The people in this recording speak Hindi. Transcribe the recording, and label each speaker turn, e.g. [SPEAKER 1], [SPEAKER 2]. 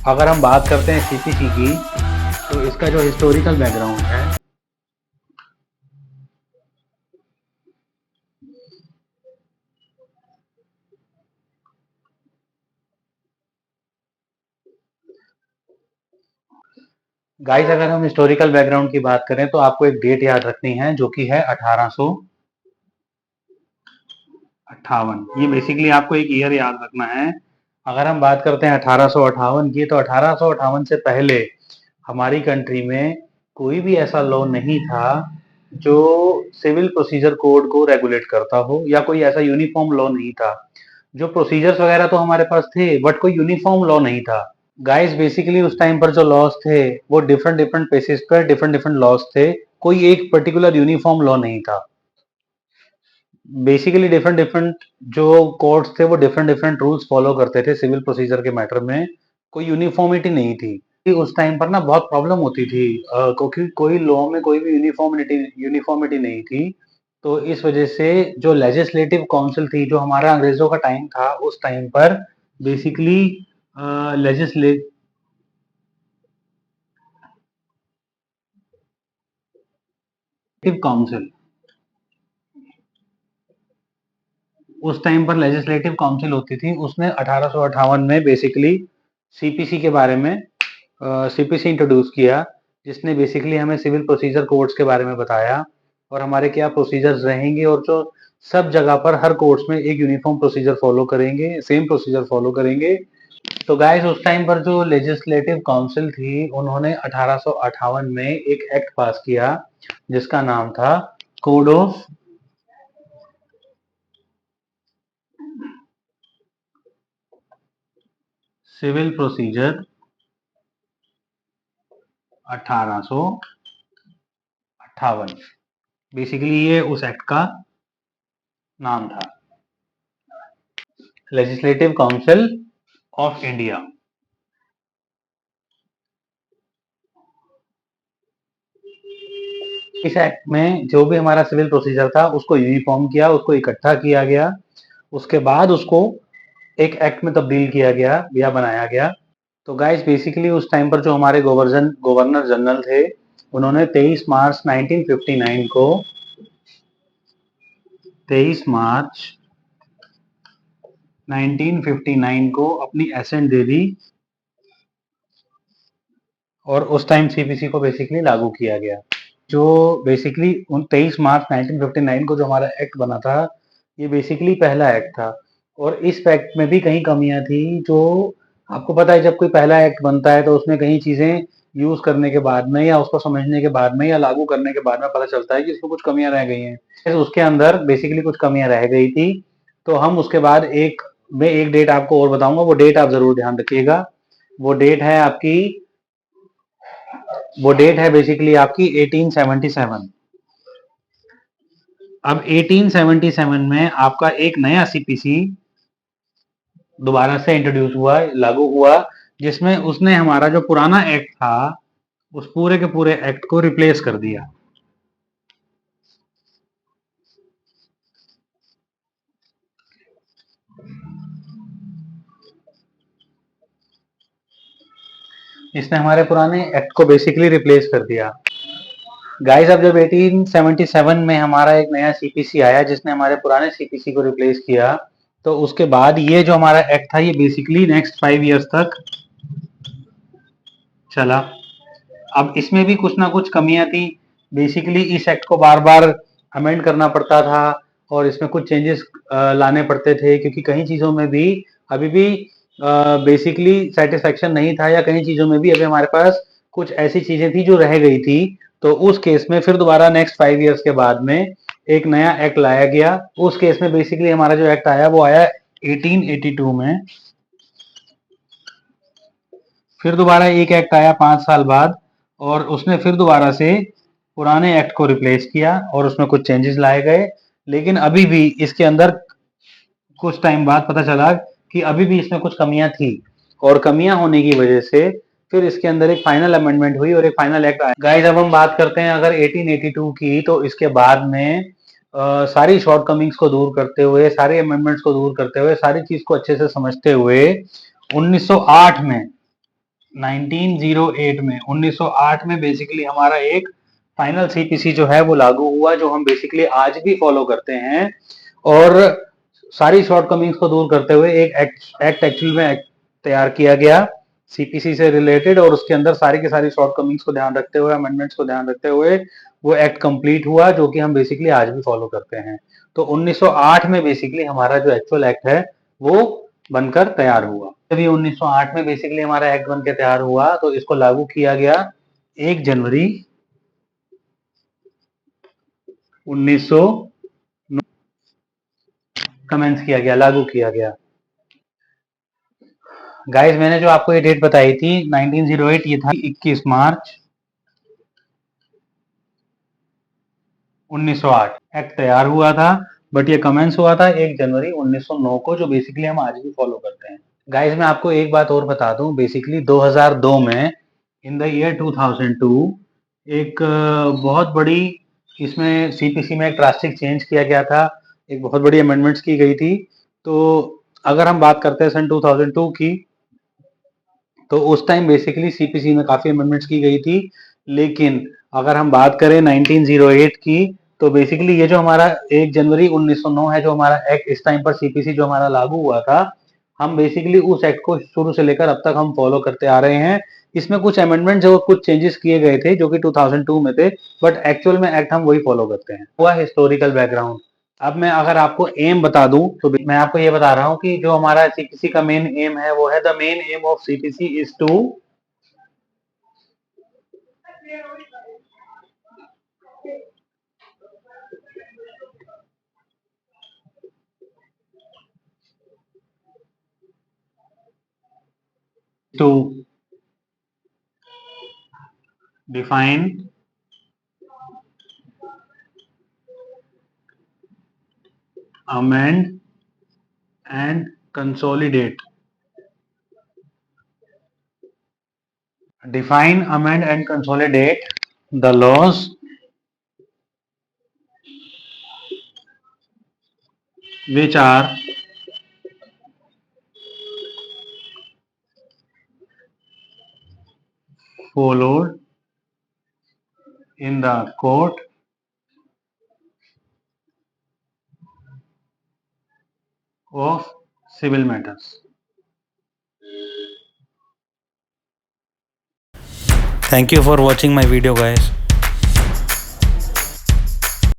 [SPEAKER 1] अगर हम बात करते हैं सीपीसी की, तो इसका जो हिस्टोरिकल बैकग्राउंड है, गाइस अगर हम हिस्टोरिकल बैकग्राउंड की बात करें तो आपको एक डेट याद रखनी है जो कि है 1858। ये बेसिकली आपको एक ईयर याद रखना है। अगर हम बात करते हैं 1858 की, तो 1858 से पहले हमारी कंट्री में कोई भी ऐसा लॉ नहीं था जो सिविल प्रोसीजर कोड को रेगुलेट करता हो, या कोई ऐसा यूनिफॉर्म लॉ नहीं था। जो प्रोसीजर्स वगैरह तो हमारे पास थे, बट कोई यूनिफॉर्म लॉ नहीं था। गाइस बेसिकली उस टाइम पर जो लॉज थे वो डिफरेंट डिफरेंट बेसिस पर डिफरेंट डिफरेंट लॉज थे। कोई एक पर्टिकुलर यूनिफॉर्म लॉ नहीं था। बेसिकली डिफरेंट डिफरेंट जो कोर्ट्स थे वो डिफरेंट डिफरेंट रूल्स फॉलो करते थे सिविल प्रोसीजर के मैटर में। कोई यूनिफॉर्मिटी नहीं थी। उस टाइम पर ना बहुत प्रॉब्लम होती थी, क्योंकि कोई लॉ में कोई भी यूनिफॉर्मिटी नहीं थी। तो इस वजह से जो लेजिस्लेटिव काउंसिल थी, जो हमारा अंग्रेजों का टाइम था, उस टाइम पर बेसिकली लेजिस्लेटिव काउंसिल उस टाइम पर लेजिस्लेटिव काउंसिल होती थी। उसने 1858 में बेसिकली सीपीसी के बारे में सीपीसी इंट्रोड्यूस किया, जिसने बेसिकली हमें सिविल प्रोसीजर कोड्स के बारे में बताया और हमारे क्या प्रोसीजर्स रहेंगे, और जो सब जगह पर हर कोर्ट्स में एक यूनिफॉर्म प्रोसीजर फॉलो करेंगे, सेम प्रोसीजर फॉलो करेंगे। तो गाइस उस टाइम पर जो लेजिस्लेटिव काउंसिल थी, उन्होंने 1858 में एक एक्ट पास किया जिसका नाम था code of civil procedure 1858। Basically ये उस एक्ट का नाम था, लेजिस्लेटिव काउंसिल ऑफ इंडिया। इस एक्ट में जो भी हमारा सिविल प्रोसीजर था उसको यूनिफॉर्म किया, उसको इकट्ठा किया गया। उसके बाद उसको एक एक्ट में तब्दील किया गया या बनाया गया। तो गाइस बेसिकली उस टाइम पर जो हमारे गवर्नर जनरल थे, उन्होंने 23 मार्च 1959 को अपनी एसेंट दे दी, और उस टाइम सीपीसी को बेसिकली लागू किया गया। जो बेसिकली उन 23 मार्च 1959 को जो हमारा एक्ट बना था, ये बेसिकली पहला एक्ट था। और इस एक्ट में भी कई कमियां थी। जो आपको पता है, जब कोई पहला एक्ट बनता है तो उसमें कई चीजें यूज करने के बाद में, या उसको समझने के बाद में, या लागू करने के बाद में पता चलता है कि इसमें कुछ कमियां रह गई हैं। तो उसके अंदर बेसिकली कुछ कमियां रह गई थी। तो हम उसके बाद मैं एक डेट आपको और बताऊंगा, वो डेट आप जरूर ध्यान रखिएगा। वो डेट है आपकी वो डेट है बेसिकली आपकी 1877। अब 1877 में आपका एक नया सीपीसी दोबारा से इंट्रोड्यूस हुआ, लागू हुआ, जिसमें उसने हमारा जो पुराना एक्ट था उस पूरे के पूरे एक्ट को रिप्लेस कर दिया। इसने हमारे पुराने एक्ट को बेसिकली रिप्लेस कर दिया। गाइस अब जब 1877 में हमारा एक नया सीपीसी आया जिसने हमारे पुराने सीपीसी को रिप्लेस किया, तो उसके बाद ये जो हमारा एक्ट था, ये बेसिकली नेक्स्ट 5 इयर्स तक चला। अब इसमें भी कुछ ना कुछ कमियां थी। बेसिकली इस एक्ट को बार बार अमेंड करना पड़ता था, और इसमें कुछ चेंजेस लाने पड़ते थे, क्योंकि कई चीज़ों में भी अभी भी बेसिकली सेटिस्फेक्शन नहीं था, या कई चीज़ों में भी अभी हमारे पास कुछ ऐसी चीज़ें थी जो रह गई थी। तो उस केस में फिर दोबारा नेक्स्ट 5 इयर्स के बाद में एक नया एक्ट लाया गया। उस केस में बेसिकली हमारा जो एक्ट आया वो आया 1882 में। फिर दोबारा एक एक्ट आया 5 साल बाद, और उसने फिर दोबारा से पुराने एक्ट को रिप्लेस किया और उसमें कुछ चेंजेस लाए गए। लेकिन अभी भी इसके अंदर कुछ टाइम बाद पता चला कि अभी भी इसमें कुछ कमियां थी, और कमियां होने की वजह से फिर इसके अंदर एक फाइनल अमेंडमेंट हुई और एक फाइनल एक्ट आया। गाइस अब हम बात करते हैं अगर 1882 की, तो इसके बाद में सारी शॉर्टकमिंग्स को दूर करते हुए, सारे अमेंडमेंट्स को दूर करते हुए, सारी चीज को अच्छे से समझते हुए 1908 में 1908 में 1908 में बेसिकली हमारा एक फाइनल सीपीसी जो है वो लागू हुआ, जो हम बेसिकली आज भी फॉलो करते हैं। और सारी शॉर्टकमिंग्स को दूर करते हुए एक एक्ट एक्चुअल में तैयार किया गया सीपीसी से रिलेटेड, और उसके अंदर सारी की सारी शॉर्टकमिंग्स को ध्यान रखते हुए, अमेंडमेंट्स को ध्यान रखते हुए वो एक्ट कंप्लीट हुआ, जो कि हम बेसिकली आज भी फॉलो करते हैं। तो 1908 में बेसिकली हमारा जो एक्चुअल एक्ट है वो बनकर तैयार हुआ। तभी 1908 में बेसिकली हमारा एक्ट बनकर तैयार हुआ, तो इसको लागू किया गया 1 जनवरी 1900 कमेंस किया गया, लागू किया गया। गाइस, मैंने जो आपको ये डेट बताई थी 1908, ये था 21 मार्च 1908 एक्ट तैयार हुआ था, बट ये कमेंस हुआ था 1 जनवरी 1909 को, जो बेसिकली हम आज भी फॉलो करते हैं। गाइस, मैं आपको एक बात और बता दूं, बेसिकली 2002 में इन द ईयर 2002 एक बहुत बड़ी इसमें सीपीसी में एक ड्रास्टिक चेंज किया गया था, एक बहुत बड़ी अमेंडमेंट्स की गई थी। तो अगर हम बात करते हैं सन 2002 की, तो उस टाइम बेसिकली सीपीसी में काफी अमेंडमेंट्स की गई थी। लेकिन अगर हम बात करें 1908 की, तो बेसिकली ये जो हमारा 1 जनवरी 1909 है, जो हमारा एक्ट इस टाइम पर सीपीसी जो हमारा लागू हुआ था, हम बेसिकली उस एक्ट को शुरू से लेकर अब तक हम फॉलो करते आ रहे हैं। इसमें कुछ अमेंडमेंट जो कुछ चेंजेस किए गए थे जो कि 2002 में थे, बट एक्चुअल में एक्ट हम वही फॉलो करते हैं। हुआ हिस्टोरिकल बैकग्राउंड। अब मैं अगर आपको एम बता दूं, तो मैं आपको ये बता रहा हूं कि जो हमारा सीपीसी का मेन एम है वो है, the main aim of CPC is to define, amend and consolidate. Define, amend and consolidate the laws which are followed in the court of civil matters.
[SPEAKER 2] Thank you for watching my video, guys.